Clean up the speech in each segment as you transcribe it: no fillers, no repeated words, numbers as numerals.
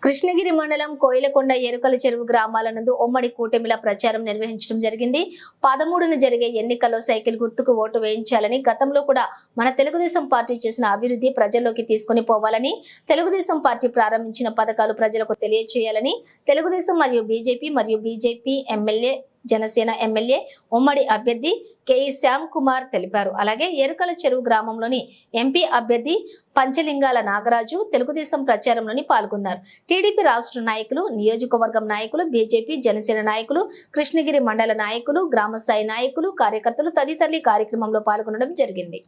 కృష్ణగిరి మండలం కోయిలకొండ ఎరుకల చెరువు గ్రామాల నందు ఉమ్మడి కూటమిల ప్రచారం నిర్వహించడం జరిగింది. 13న జరిగే ఎన్నికల్లో సైకిల్ గుర్తుకు ఓటు వేయించాలని, గతంలో కూడా మన తెలుగుదేశం పార్టీ చేసిన అభివృద్ధి ప్రజల్లోకి తీసుకుని పోవాలని, తెలుగుదేశం పార్టీ ప్రారంభించిన పథకాలు ప్రజలకు తెలియజేయాలని తెలుగుదేశం మరియు బీజేపీ ఎమ్మెల్యే జనసేన ఎమ్మెల్యే ఉమ్మడి అభ్యర్థి కేఈ శ్యామ్ కుమార్ తెలిపారు. అలాగే ఎరుకల చెరువు గ్రామంలోని ఎంపీ అభ్యర్థి పంచలింగాల నాగరాజు తెలుగుదేశం ప్రచారంలోని పాల్గొన్నారు. టీడీపీ రాష్ట్ర నాయకులు, నియోజకవర్గం నాయకులు, బీజేపీ జనసేన నాయకులు, కృష్ణగిరి మండల నాయకులు, గ్రామస్థాయి నాయకులు, కార్యకర్తలు తదితరులు కార్యక్రమంలో పాల్గొనడం జరిగింది.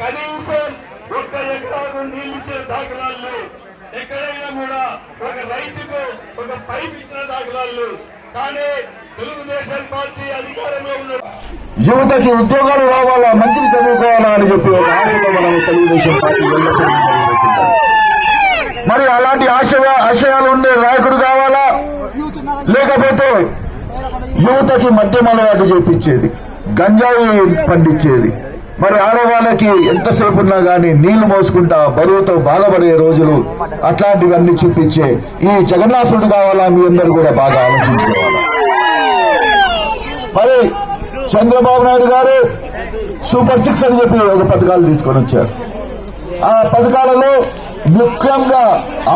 కనీసం ఒక్క ఎకరాకు నీళ్ళు ఇచ్చిన దాఖలాలు, ఎక్కడైనా కూడా ఒక రైతుకు ఒక పైప్ ఇచ్చిన దాఖలాలు. కానీ తెలుగుదేశం పార్టీ అధికారంలో ఉన్న యువతకి ఉద్యోగాలు రావాలా, మంచిది చదువుకోవాలా అని చెప్పి ఒక ఆశతో మనం తెలుగుదేశం పార్టీ మరి అలాంటి ఆశయాలు ఉండే నాయకుడు కావాలా, లేకపోతే యువతకి మద్యం అలవాటు చేపించేది, గంజాయి పండించేది, మరి ఆడవాళ్ళకి ఎంతసేపు ఉన్నా గానీ నీళ్లు మోసుకుంటా బరువుతో బాధపడే రోజులు, అట్లాంటివన్నీ చూపించే ఈ జగన్నాథుడు కావాలా? మీ అందరూ కూడా బాగా ఆలోచించుకోవాలా. మరి చంద్రబాబు నాయుడు గారు సూపర్ 6 అని చెప్పి ఒక పథకాలు తీసుకొని వచ్చారు. ఆ పథకాలలో ముఖ్యంగా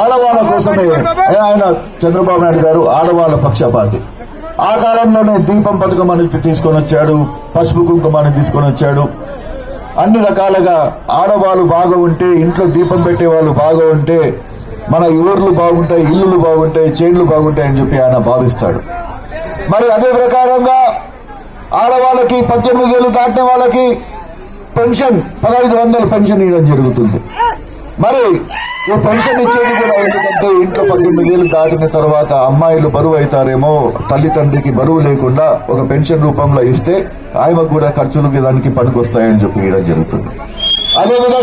ఆడవాళ్ళ కోసమే ఆయన చంద్రబాబు నాయుడు గారు ఆడవాళ్ళ పక్షపాతి. ఆ కాలంలోనే దీపం పథకం అని తీసుకొని వచ్చాడు, పసుపు కుంకుమ అని తీసుకొని వచ్చాడు. అన్ని రకాలుగా ఆడవాళ్ళు బాగా ఉంటే, ఇంట్లో దీపం పెట్టే వాళ్ళు బాగా ఉంటే మన ఊర్లు బాగుంటాయి, ఇల్లులు బాగుంటాయి, చైన్లు బాగుంటాయి అని చెప్పి ఆయన భావిస్తాడు. మరి అదే ప్రకారంగా ఆడవాళ్ళకి 18 ఏళ్ళు దాటిన వాళ్ళకి పెన్షన్ 1500 పెన్షన్ ఇవ్వడం జరుగుతుంది. మరి ఈ పెన్షన్ ఇచ్చేది కూడా ఎందుకంటే ఇంట్లో 18 ఏళ్ళు దాటిన తర్వాత అమ్మాయిలు బరువు అవుతారేమో, తల్లిదండ్రికి బరువు లేకుండా ఒక పెన్షన్ రూపంలో ఇస్తే ఆయనకు కూడా ఖర్చులకి దానికి పనికొస్తాయని చెప్పి ఇవ్వడం జరుగుతుంది. అదేవిధంగా